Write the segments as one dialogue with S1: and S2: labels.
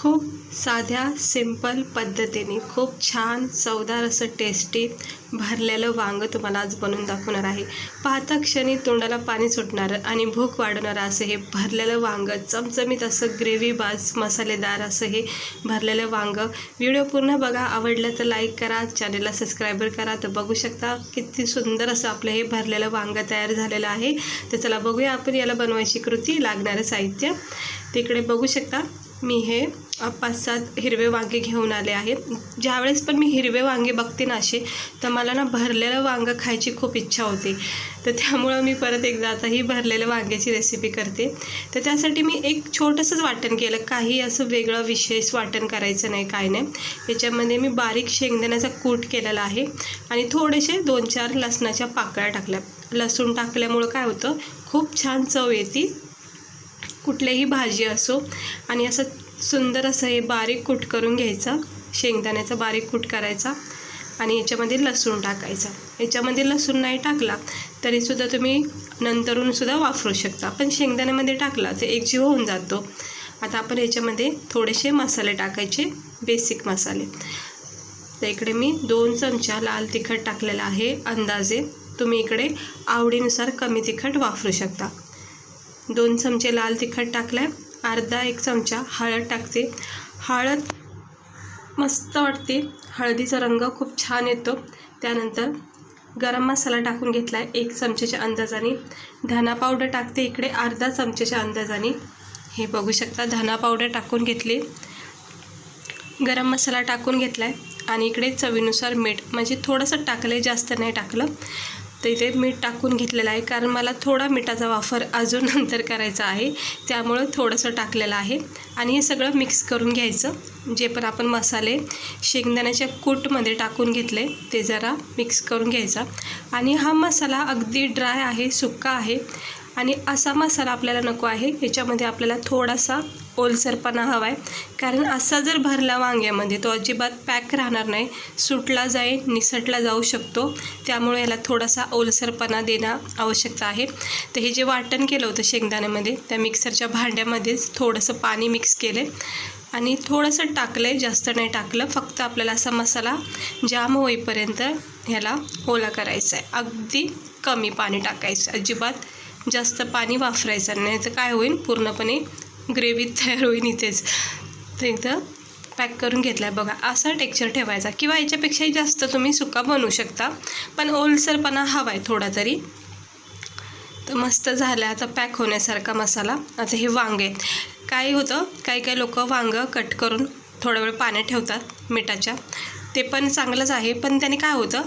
S1: खूप साध्या सिंपल पद्धतीने खूप छान चवदार असं टेस्टी भरलेलं वांगं तुम्हाला आज बनवून दाखवणार आहे। पाहता क्षणी तोंडाला पाणी सुटणारं आणि भूक वाढवणारं असं हे भरलेलं वांगं, चमचमीत असं ग्रेव्हीबाज मसालेदार असं हे भरलेलं वांगं। व्हिडिओ पूर्ण बघा, आवडलं तर लाईक करा, चॅनलला सबस्क्राईबर करा। तर बघू शकता किती सुंदर असं आपलं हे भरलेलं वांगं तयार झालेलं आहे। तर चला बघूया आपण याला बनवायची कृती, लागणारं साहित्य। तिकडे बघू शकता मी हे 5-7 हिरवे वांगे घेऊन आले आहे। ज्यावेळेस पण मी हिरवे वांगे बघते ना असे, तर मला ना भरलेलं वांगं खायची खूप इच्छा होते। तर त्यामुळं मी परत एकदा आता ही भरलेल्या वांग्याची रेसिपी करते। तर त्यासाठी मी एक छोटंसंच वाटण केलं, काही असं वेगळं विशेष वाटण करायचं नाही, काय नाही। याच्यामध्ये मी बारीक शेंगदाण्याचा कूट केलेला आहे आणि थोडेसे 2-4 लसणाच्या पाकळ्या टाकल्या। लसूण टाकल्यामुळं काय होतं, खूप छान चव येते कुठलीही भाजी असो। आणि असं सुंदर असं हे बारीक कूट करून घ्यायचा, शेंगदाण्याचा बारीक कूट करायचा आणि याच्यामध्ये लसूण टाकायचा। याच्यामध्ये लसूण नाही टाकला तरीसुद्धा तुम्ही नंतरूनसुद्धा वापरू शकता, पण शेंगदाण्यामध्ये टाकला तर एकजीव होऊन जातो। आता आपण याच्यामध्ये थोडेसे मसाले टाकायचे, बेसिक मसाले। तर इकडे मी 2 चमचा लाल तिखट टाकलेला आहे अंदाजे, तुम्ही इकडे आवडीनुसार कमी तिखट वापरू शकता। 2 चमचे लाल तिखट टाकलाय, अर्धा 1 चमचा हळद टाकते। हळद मस्त वाटते, हळदीचा रंग खूप छान येतो। त्यानंतर गरम मसाला टाकून घेतलाय 1 चमच्याच्या अंदाजाने। धना पावडर टाकते इकडे अर्धा चमच्याच्या अंदाजाने। हे बघू शकता धना पावडर टाकून घेतली, गरम मसाला टाकून घेतलाय आणि इकडे चवीनुसार मीठ, म्हणजे थोडंसं टाकलंय, जास्त नाही टाकलं। तर इथे मीठ टाकून घेतलेलं आहे, कारण मला थोडा मिठाचा वापर अजून नंतर करायचा आहे, त्यामुळं थोडंसं टाकलेलं आहे। आणि हे सगळं मिक्स करून घ्यायचं, जे पण आपण मसाले शेंगदाण्याच्या कूटमध्ये टाकून घेतले ते जरा मिक्स करून घ्यायचा। आणि हा मसाला अगदी ड्राय आहे, सुक्का आहे आणि असा मसाला आपल्याला नको आहे। याच्यामध्ये आपल्याला थोडासा ओलसरपणा हवा आहे, कारण असा जर भरला वांग्यामध्ये तो अजिबात पॅक राहणार नाही, सुटला जाईल, निसटला जाऊ शकतो। त्यामुळे याला थोडासा ओलसरपणा देणं आवश्यकता आहे। तर हे जे वाटण केलं होतं शेंगदाण्यामध्ये, त्या मिक्सरच्या भांड्यामध्येच थोडंसं पाणी मिक्स केलं आणि थोडंसं टाकलं आहे, जास्त नाही टाकलं। फक्त आपल्याला असा मसाला जाम होईपर्यंत ह्याला ओला करायचा आहे, अगदी कमी पाणी टाकायचं, अजिबात जास्त पाणी वापरायचं नाही, तर काय होईल पूर्णपणे ग्रेव्ही तयार होईल इथेच। तर इथं पॅक करून घेतला आहे बघा, असा टेक्स्चर ठेवायचा, किंवा याच्यापेक्षाही जास्त तुम्ही सुका बनवू शकता, पण ओलसरपणा हवा आहे थोडा तरी। तर मस्त झालं आता पॅक होण्यासारखा मसाला। आता हे वांगे, काय होतं, काही लोक वांगं कट करून थोडा वेळ पाण्यात ठेवतात मिठाच्या, ते पण चांगलंच आहे, पण त्याने काय होतं,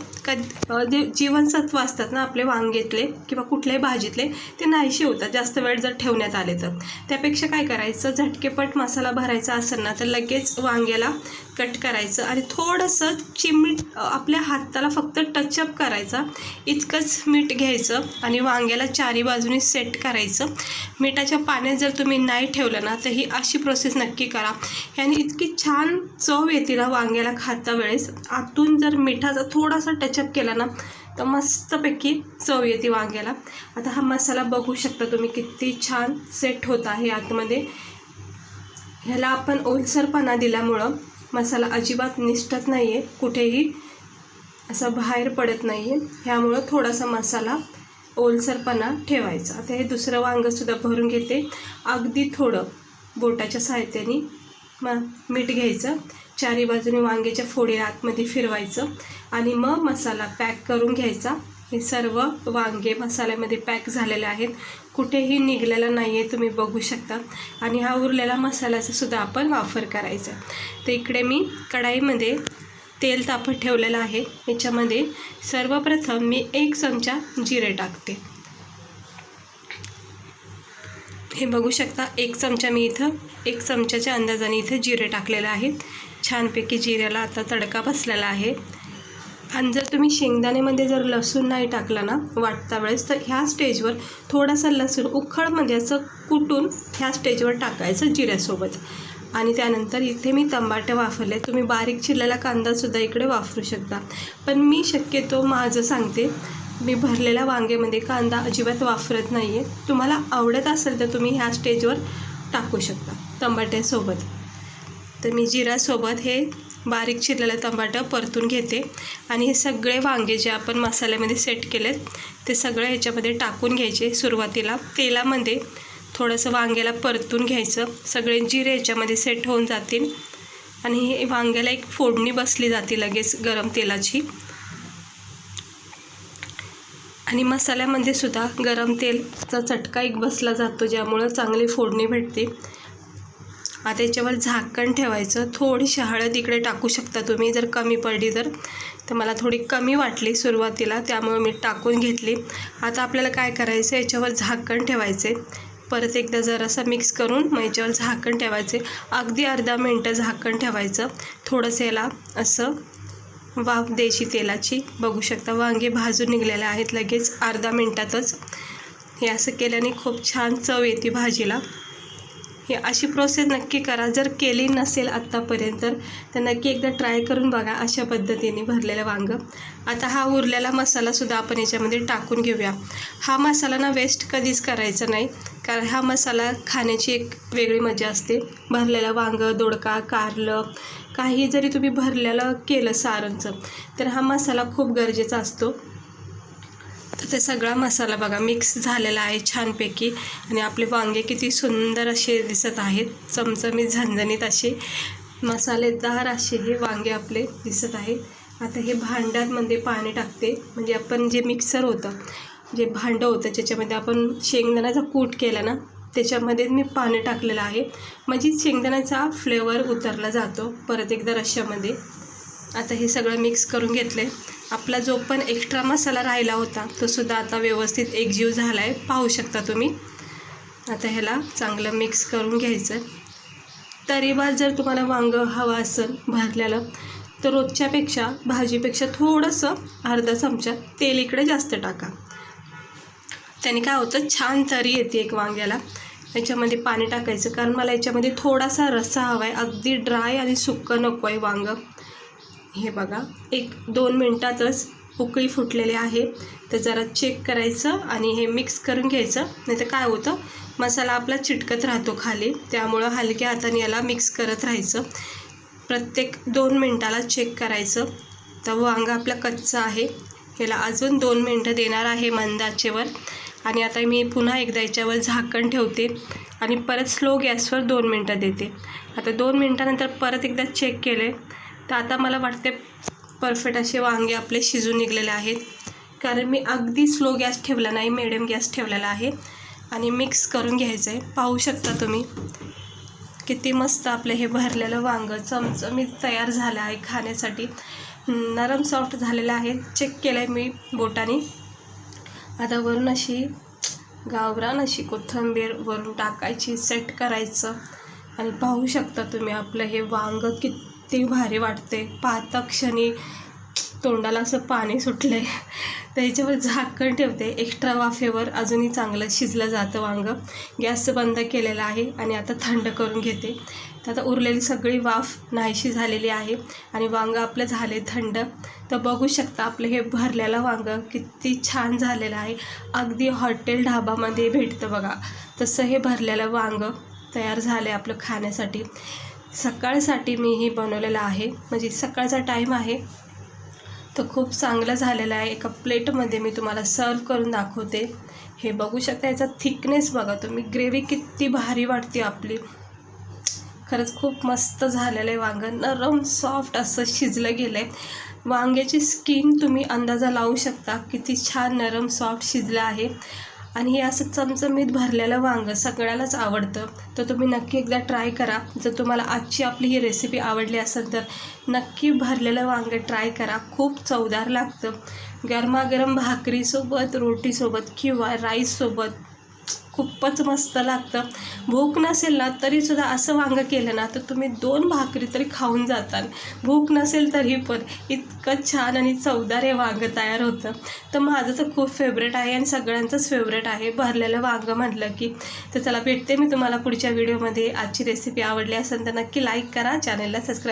S1: जीवनसत्व असतात ना आपले वांग्यातले किंवा कुठल्याही भाजीतले, ते नाहीसे होतात जास्त वेळ जर ठेवण्यात आले तर। त्यापेक्षा काय करायचं, झटकेपट मसाला भरायचा असेल ना तर लगेच वांग्याला कट करायचं आणि थोडंसं चिमीट आपल्या हाताला फक्त टचअप करायचा, इतकंच मीठ घ्यायचं आणि वांग्याला चारी बाजूनी सेट करायचं। मिठाच्या पाण्यात जर तुम्ही नाही ठेवलं ना तर ही अशी प्रोसेस नक्की करा, याने इतकी छान चव येते ना वांग्याला खाता वेळेस। आतून जर मिठाचा थोडासा टचअप केला ना तर मस्तपैकी चव येते वांग्याला। आता हा मसाला बघू शकता तुम्ही किती छान सेट होत आहे आतमध्ये। ह्याला आपण ओलसरपणा दिल्यामुळं मसाला अजिबात निसटत नाही आहे, कुठेही असं बाहेर पडत नाही आहे, ह्यामुळं थोडासा मसाला ओलसरपणा ठेवायचा। आता हे दुसरं वांगंसुद्धा भरून घेते, अगदी थोडं बोटाच्या साहाय्याने मीठ घ्यायचं, चारी बाजूने वांग्याच्या फोडी आतमध्ये फिरवायचं आणि मग मसाला पॅक करून घ्यायचा। हे सर्व वांगे मसाल्यामध्ये पॅक झालेले आहेत, कुठेही निघलेलं नाही आहे, तुम्ही बघू शकता। आणि हा उरलेला मसाल्याचा सुद्धा आपण वापर करायचा। तर इकडे मी कढाईमध्ये तेल तापत ठेवलेलं आहे, याच्यामध्ये सर्वप्रथम मी 1 चमचा जिरे टाकते। हे बघू शकता 1 चमचा मी इथं 1 चमच्याच्या अंदाजाने इथं जिरे टाकलेले आहेत। छानपैकी जिऱ्याला आता तडका बसलेला आहे। आणि जर तुम्ही शेंगदाण्यामध्ये जर लसूण नाही टाकला ना वाटता वेळेस, तर ह्या स्टेजवर थोडासा लसूण उखळमध्ये असं कुटून ह्या स्टेजवर टाकायचं जिऱ्यासोबत। आणि त्यानंतर इथे मी टमाटे वापरले, तुम्ही बारीक चिरलेला कांदासुद्धा इकडे वापरू शकता, पण मी शक्यतो माझं सांगते, मी भरलेल्या वांग्यामध्ये कांदा अजिबात वापरत नाही आहे। तुम्हाला आवडत असेल तर तुम्ही ह्या स्टेजवर टाकू शकता टमाट्यासोबत। तर मी जिऱ्यासोबत हे बारीक चिरलेलं टमाटर परतून घेते आणि हे सगळे वांगे जे आपण मसाल्यामध्ये सेट केलेत ते सगळं ह्याच्यामध्ये टाकून घ्यायचे. सुरुवातीला तेलामध्ये थोडंसं वांग्याला परतून घ्यायचं. सगळे जिरे ह्याच्यामध्ये सेट होऊन जातील आणि हे वांग्याला एक फोडणी बसली जाते लगेच गरम तेलाची. आणि मसाल्यामध्ये सुद्धा गरम तेलचा चटका एक बसला जातो, ज्यामुळं चांगली फोडणी भेटते. आता याच्यावर झाकण ठेवायचं. थोडीशी हळद इकडे टाकू शकता तुम्ही जर कमी पडली तर मला थोडी कमी वाटली सुरुवातीला, त्यामुळे मी टाकून घेतली. आता आपल्याला काय करायचं, याच्यावर झाकण ठेवायचे. परत एकदा जरासं मिक्स करून मग याच्यावर झाकण ठेवायचे. अगदी अर्धा मिनटं झाकण ठेवायचं. थोडंसं याला असं वाफ द्यायची तेलाची. बघू शकता वांगे भाजून निघलेले आहेत लगेच अर्धा मिनटातच. हे असं केल्याने खूप छान चव येते भाजीला. हे अशी प्रोसेस नक्की करा. जर केली नसेल आत्तापर्यंत तर नक्की एकदा ट्राय करून बघा अशा पद्धतीने भरलेलं वांगं. आता हा उरलेला मसालासुद्धा आपण याच्यामध्ये टाकून घेऊया. हा मसाला ना वेस्ट कधीच करायचा नाही, कारण हा मसाला खाण्याची एक वेगळी मजा असते. भरलेलं वांगं, दोडका, कारलं काही जरी तुम्ही भरलेलं केलं सारणचं तर हा मसाला खूप गरजेचा असतो. तर ते सगळा मसाला बघा मिक्स झालेला आहे छानपैकी आणि आपले वांगे किती सुंदर असे दिसत आहेत. चमचमीत झणझणीत असे मसालेदार असे हे वांगे आपले दिसत आहेत. आता हे भांड्यामध्ये पाणी टाकते. म्हणजे आपण जे मिक्सर होतं, जे भांडं होतं ज्याच्यामध्ये आपण शेंगदाण्याचा कूट केला ना, त्याच्यामध्ये मी पाणी टाकलेलं आहे. म्हणजे शेंगदाण्याचा फ्लेवर उतरला जातो परत एकदा रश्श्यामध्ये. आता हे सगळं मिक्स करून घेतले. आपला जो पण एक्स्ट्रा मसाला राहिला होता तो सुद्धा आता व्यवस्थित एकजीव झाला आहे, पाहू शकता तुम्ही. आता ह्याला चांगलं मिक्स करून घ्यायचं. तरीबात जर तुम्हाला वांगं हवं असेल भरलेलं तर रोजच्यापेक्षा भाजीपेक्षा थोडंसं अर्धा चमचा तेल इकडे जास्त टाका. त्याने काय होतं, छान तरी येते एक वांग्याला. याच्यामध्ये पाणी टाकायचं, कारण मला याच्यामध्ये थोडासा रस्सा हवा आहे. अगदी ड्राय आणि सुक्कं नको आहे वांगं. हे बघा 1-2 मिनटातच उकळी फुटलेली आहे. तर जरा चेक करायचं आणि हे मिक्स करून घ्यायचं. नाही तर काय होतं, मसाला आपला चिटकत राहतो खाली, त्यामुळं हलक्या हाताने याला मिक्स करत राहायचं. प्रत्येक 2 मिनटाला चेक करायचं. तर वांगं आपलं कच्चं आहे, ह्याला अजून 2 मिनटं देणार आहे मंद आचेवर. आणि आता मी पुन्हा एकदा याच्यावर झाकण ठेवते आणि परत स्लो गॅसवर 2 मिनटं देते. आता 2 मिनटानंतर परत एकदा चेक केले तर आता मला वाटते परफेक्ट असे वांगे आपले शिजून निघलेले आहेत. कारण मी अगदी स्लो गॅस ठेवला नाही, मिडियम गॅस ठेवलेला आहे. आणि मिक्स करून घ्यायचं आहे. पाहू शकता तुम्ही किती मस्त आपलं हे भरलेलं वांगं चमचमीत तयार झालं आहे खाण्यासाठी. नरम सॉफ्ट झालेलं आहे. चेक केलं आहे मी बोटाने. आता वरून अशी गावरान अशी कोथिंबीर वरून टाकायची, सेट करायचं. आणि पाहू शकता तुम्ही आपलं हे वांगं किती भारी वाटते. पाहता क्षणी तोंडाला असं पाणी सुटलं आहे. तर ह्याच्यावर झाकण ठेवते. एक्स्ट्रा वाफेवर अजूनही चांगलं शिजलं जातं वांगं. गॅस बंद केलेला आहे आणि आता थंड करून घेते. तर आता उरलेली सगळी वाफ नाहीशी झालेली आहे आणि वांगं आपलं झाले थंड. तर बघू शकता आपलं हे भरलेलं वांगं किती छान झालेलं आहे. अगदी हॉटेल ढाबामध्ये भेटतं बघा तसं हे भरलेलं वांगं तयार झालं आहे आपलं खाण्यासाठी. सकाळसाठी मी हे बनवलेलं आहे, म्हणजे सकाळचा टाईम आहे. तर खूप चांगलं झालेलं आहे. एका प्लेटमध्ये मी तुम्हाला सर्व करून दाखवते. हे बघू शकता, याचा थिकनेस बघा तुम्ही, ग्रेव्ही किती भारी वाटते आपली. खरंच खूप मस्त झालेलं आहे वांगं. नरम सॉफ्ट असं शिजलं गेलं आहे. वांग्याची स्किन तुम्ही अंदाजा लावू शकता किती छान नरम सॉफ्ट शिजलं आहे. आणि हे असं चमचमीत भरलेलं वांगं सगळ्यालाच आवडतं. तर तुम्ही नक्की एकदा ट्राय करा. जर तुम्हाला आजची आपली ही रेसिपी आवडली असेल तर नक्की भरलेलं वांगं ट्राय करा. खूप चवदार लागतं. गरमागरम भाकरीसोबत, रोटीसोबत किंवा राईससोबत खूपच मस्त लागतं. भूक नसेल ना तरीसुद्धा असं वांगं केलं ना तर तुम्ही 2 भाकरी तरी खाऊन जाताल. भूक नसेल तरी पण इतकं छान आणि चवदार हे वांगं तयार होतं. तर माझं तर खूप फेवरेट आहे आणि सगळ्यांचंच फेवरेट आहे भरलेलं वांगं म्हटलं की. तर चला भेटते मी तुम्हाला पुढच्या व्हिडिओमध्ये. आजची रेसिपी आवडली असेल तर नक्की लाईक करा, चॅनलला सबस्क्राईब